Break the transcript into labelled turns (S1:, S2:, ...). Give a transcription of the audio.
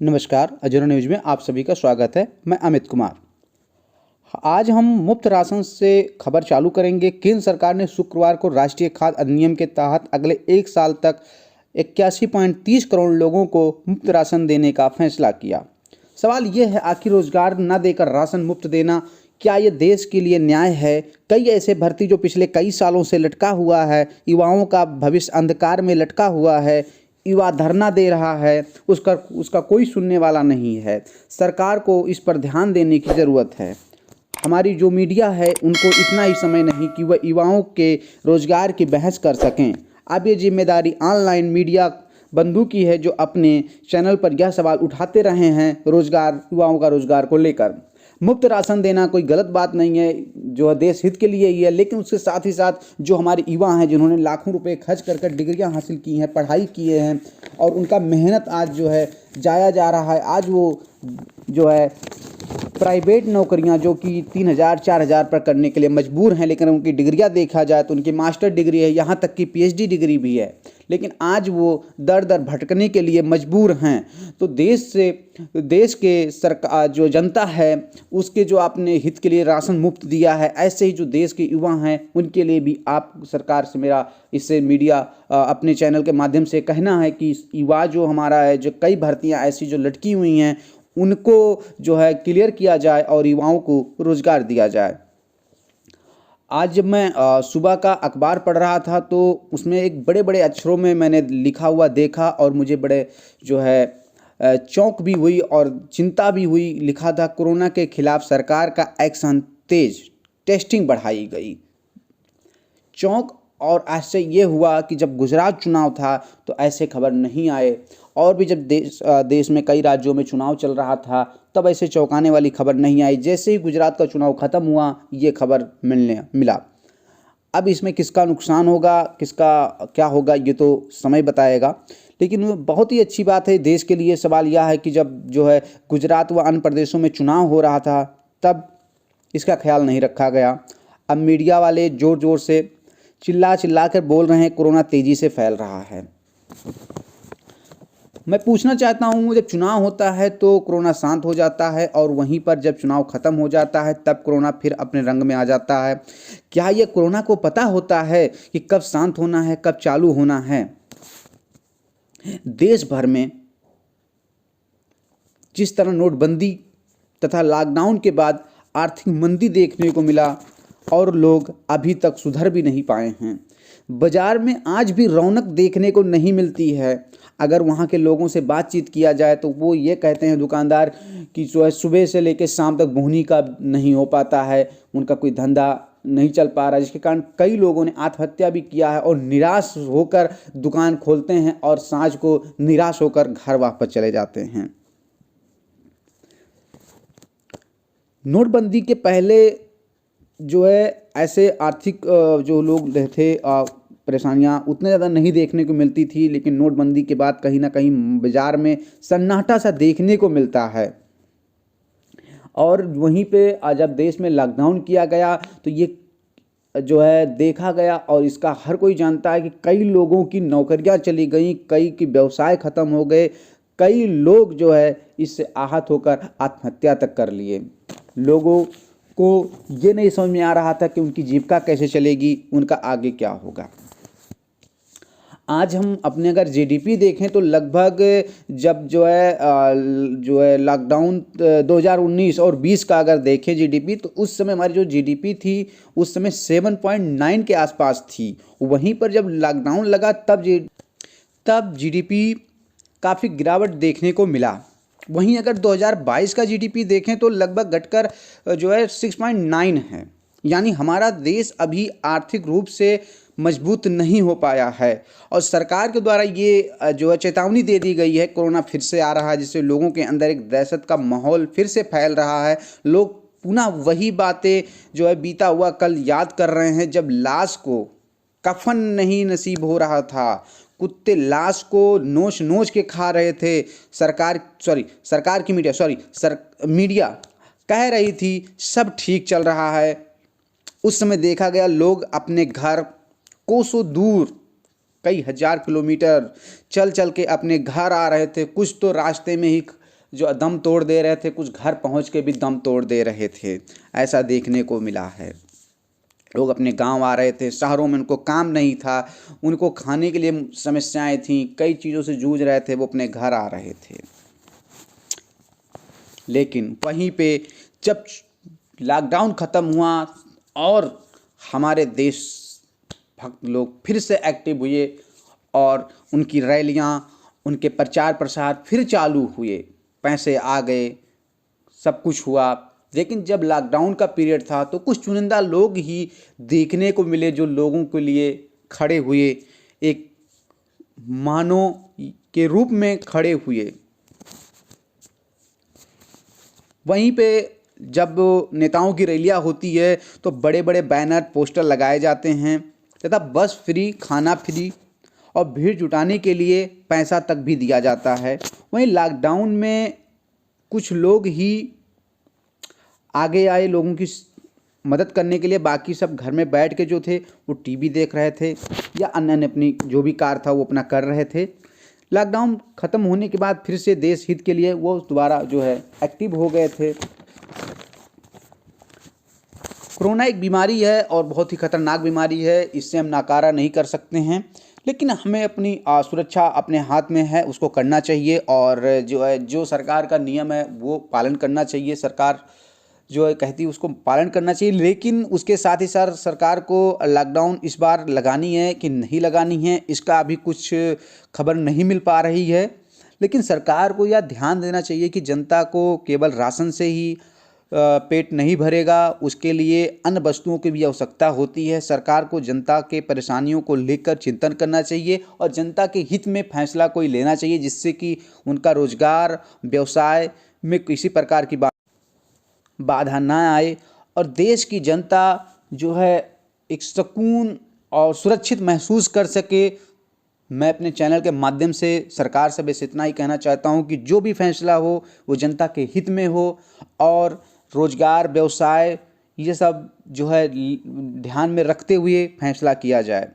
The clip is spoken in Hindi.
S1: नमस्कार, अजरा न्यूज़ में आप सभी का स्वागत है। मैं अमित कुमार। आज हम मुफ्त राशन से खबर चालू करेंगे। केंद्र सरकार ने शुक्रवार को राष्ट्रीय खाद्य अधिनियम के तहत अगले 1 साल तक 81.30 करोड़ लोगों को मुफ्त राशन देने का फैसला किया। सवाल ये है, आखिर रोजगार न देकर राशन मुफ्त देना क्या ये देश के लिए न्याय है? कई ऐसे भर्ती जो पिछले कई सालों से लटका हुआ है, युवाओं का भविष्य अंधकार में लटका हुआ है, युवा धरना दे रहा है, उसका कोई सुनने वाला नहीं है। सरकार को इस पर ध्यान देने की ज़रूरत है। हमारी जो मीडिया है उनको इतना ही समय नहीं कि वह युवाओं के रोज़गार की बहस कर सकें। अब ये जिम्मेदारी ऑनलाइन मीडिया बंधु की है, जो अपने चैनल पर यह सवाल उठाते रहे हैं रोज़गार, युवाओं का रोज़गार को लेकर। मुफ्त राशन देना कोई गलत बात नहीं है, जो देश हित के लिए ही है, लेकिन उसके साथ ही साथ जो हमारे युवा हैं जिन्होंने लाखों रुपए खर्च कर कर डिग्रियाँ हासिल की हैं, पढ़ाई किए हैं और उनका मेहनत आज जो है जाया जा रहा है। आज वो जो है प्राइवेट नौकरियां जो कि 3,000 4,000 पर करने के लिए मजबूर हैं, लेकिन उनकी डिग्रियां देखा जाए तो उनकी मास्टर डिग्री है, यहाँ तक कि पीएचडी डिग्री भी है, लेकिन आज वो दर दर भटकने के लिए मजबूर हैं। तो देश के सरकार जो जनता है उसके जो आपने हित के लिए राशन मुफ्त दिया है, ऐसे ही जो देश के युवा हैं उनके लिए भी आप सरकार से मेरा इससे मीडिया अपने चैनल के माध्यम से कहना है कि युवा जो हमारा है, जो कई भर्तियां ऐसी जो लटकी हुई हैं उनको जो है क्लियर किया जाए और युवाओं को रोज़गार दिया जाए। आज जब मैं सुबह का अखबार पढ़ रहा था तो उसमें एक बड़े बड़े अक्षरों में मैंने लिखा हुआ देखा और मुझे बड़े जो है चौंक भी हुई और चिंता भी हुई। लिखा था, कोरोना के खिलाफ सरकार का एक्शन तेज, टेस्टिंग बढ़ाई गई। चौंक और आश्चर्य ये हुआ कि जब गुजरात चुनाव था तो ऐसे खबर नहीं आए, और भी जब देश में कई राज्यों में चुनाव चल रहा था तब ऐसे चौंकाने वाली खबर नहीं आई। जैसे ही गुजरात का चुनाव ख़त्म हुआ ये खबर मिला। अब इसमें किसका नुकसान होगा, किसका क्या होगा, ये तो समय बताएगा, लेकिन बहुत ही अच्छी बात है देश के लिए। सवाल यह है कि जब जो है गुजरात व अन्य प्रदेशों में चुनाव हो रहा था तब इसका ख्याल नहीं रखा गया। अब मीडिया वाले ज़ोर ज़ोर से चिल्ला कर बोल रहे हैं कोरोना तेज़ी से फैल रहा है। मैं पूछना चाहता हूँ, जब चुनाव होता है तो कोरोना शांत हो जाता है और वहीं पर जब चुनाव ख़त्म हो जाता है तब कोरोना फिर अपने रंग में आ जाता है। क्या ये कोरोना को पता होता है कि कब शांत होना है, कब चालू होना है? देश भर में जिस तरह नोटबंदी तथा लॉकडाउन के बाद आर्थिक मंदी देखने को मिला और लोग अभी तक सुधर भी नहीं पाए हैं। बाजार में आज भी रौनक देखने को नहीं मिलती है। अगर वहाँ के लोगों से बातचीत किया जाए तो वो ये कहते हैं, दुकानदार, कि जो है सुबह से लेकर शाम तक बोहनी का नहीं हो पाता है, उनका कोई धंधा नहीं चल पा रहा, जिसके कारण कई लोगों ने आत्महत्या भी किया है और निराश होकर दुकान खोलते हैं और सांझ को निराश होकर घर वापस चले जाते हैं। नोटबंदी के पहले जो है ऐसे आर्थिक जो लोग थे परेशानियां उतने ज़्यादा नहीं देखने को मिलती थी, लेकिन नोटबंदी के बाद कहीं ना कहीं बाज़ार में सन्नाटा सा देखने को मिलता है। और वहीं पे जब देश में लॉकडाउन किया गया तो ये जो है देखा गया और इसका हर कोई जानता है कि कई लोगों की नौकरियां चली गई, कई की व्यवसाय ख़त्म हो गए, कई लोग जो है इससे आहत होकर आत्महत्या तक कर लिए। लोगों को ये नहीं समझ में आ रहा था कि उनकी जीविका कैसे चलेगी, उनका आगे क्या होगा। आज हम अपने अगर जीडीपी देखें तो लगभग जब जो है लॉकडाउन 2019 और 20 का अगर देखें जीडीपी, तो उस समय हमारी जो जीडीपी थी उस समय 7.9 के आसपास थी। वहीं पर जब लॉकडाउन लगा तब जीडीपी काफ़ी गिरावट देखने को मिला। वहीं अगर 2022 का जीडीपी देखें तो लगभग घटकर जो है 6.9 है। यानी हमारा देश अभी आर्थिक रूप से मजबूत नहीं हो पाया है और सरकार के द्वारा ये जो है चेतावनी दे दी गई है, कोरोना फिर से आ रहा है, जिससे लोगों के अंदर एक दहशत का माहौल फिर से फैल रहा है। लोग पुनः वही बातें जो है बीता हुआ कल याद कर रहे हैं, जब लाश को कफन नहीं नसीब हो रहा था, कुत्ते लाश को नोच नोच के खा रहे थे। मीडिया कह रही थी सब ठीक चल रहा है। उस समय देखा गया लोग अपने घर कोसों दूर कई हजार किलोमीटर चल चल के अपने घर आ रहे थे। कुछ तो रास्ते में ही जो दम तोड़ दे रहे थे, कुछ घर पहुंच के भी दम तोड़ दे रहे थे। ऐसा देखने को मिला है। लोग अपने गांव आ रहे थे, शहरों में उनको काम नहीं था, उनको खाने के लिए समस्याएं थीं, कई चीज़ों से जूझ रहे थे, वो अपने घर आ रहे थे। लेकिन वहीं पे जब लॉकडाउन ख़त्म हुआ और हमारे देश भक्त लोग फिर से एक्टिव हुए और उनकी रैलियां, उनके प्रचार प्रसार फिर चालू हुए, पैसे आ गए, सब कुछ हुआ। लेकिन जब लॉकडाउन का पीरियड था तो कुछ चुनिंदा लोग ही देखने को मिले जो लोगों के लिए खड़े हुए, एक मानव के रूप में खड़े हुए। वहीं पे जब नेताओं की रैलियां होती है तो बड़े बड़े बैनर पोस्टर लगाए जाते हैं तथा बस फ्री, खाना फ्री और भीड़ जुटाने के लिए पैसा तक भी दिया जाता है। वहीं लॉकडाउन में कुछ लोग ही आगे आए लोगों की मदद करने के लिए, बाकी सब घर में बैठ के जो थे वो टीवी देख रहे थे या अन्य अपनी जो भी कार्य था वो अपना कर रहे थे। लॉकडाउन ख़त्म होने के बाद फिर से देश हित के लिए वो दोबारा जो है एक्टिव हो गए थे। कोरोना एक बीमारी है और बहुत ही खतरनाक बीमारी है, इससे हम नकारा नहीं कर सकते हैं, लेकिन हमें अपनी सुरक्षा अपने हाथ में है, उसको करना चाहिए। और जो है, जो सरकार का नियम है वो पालन करना चाहिए। सरकार जो है कहती है उसको पालन करना चाहिए, लेकिन उसके साथ ही साथ सरकार को लॉकडाउन इस बार लगानी है कि नहीं लगानी है, इसका अभी कुछ खबर नहीं मिल पा रही है। लेकिन सरकार को यह ध्यान देना चाहिए कि जनता को केवल राशन से ही पेट नहीं भरेगा, उसके लिए अन्य वस्तुओं की भी आवश्यकता होती है। सरकार को जनता के परेशानियों को लेकर चिंतन करना चाहिए और जनता के हित में फैसला कोई लेना चाहिए, जिससे कि उनका रोजगार, व्यवसाय में किसी प्रकार की बाधा ना आए और देश की जनता जो है एक सुकून और सुरक्षित महसूस कर सके। मैं अपने चैनल के माध्यम से सरकार से बस इतना ही कहना चाहता हूं कि जो भी फैसला हो वो जनता के हित में हो और रोजगार, व्यवसाय, ये सब जो है ध्यान में रखते हुए फैसला किया जाए।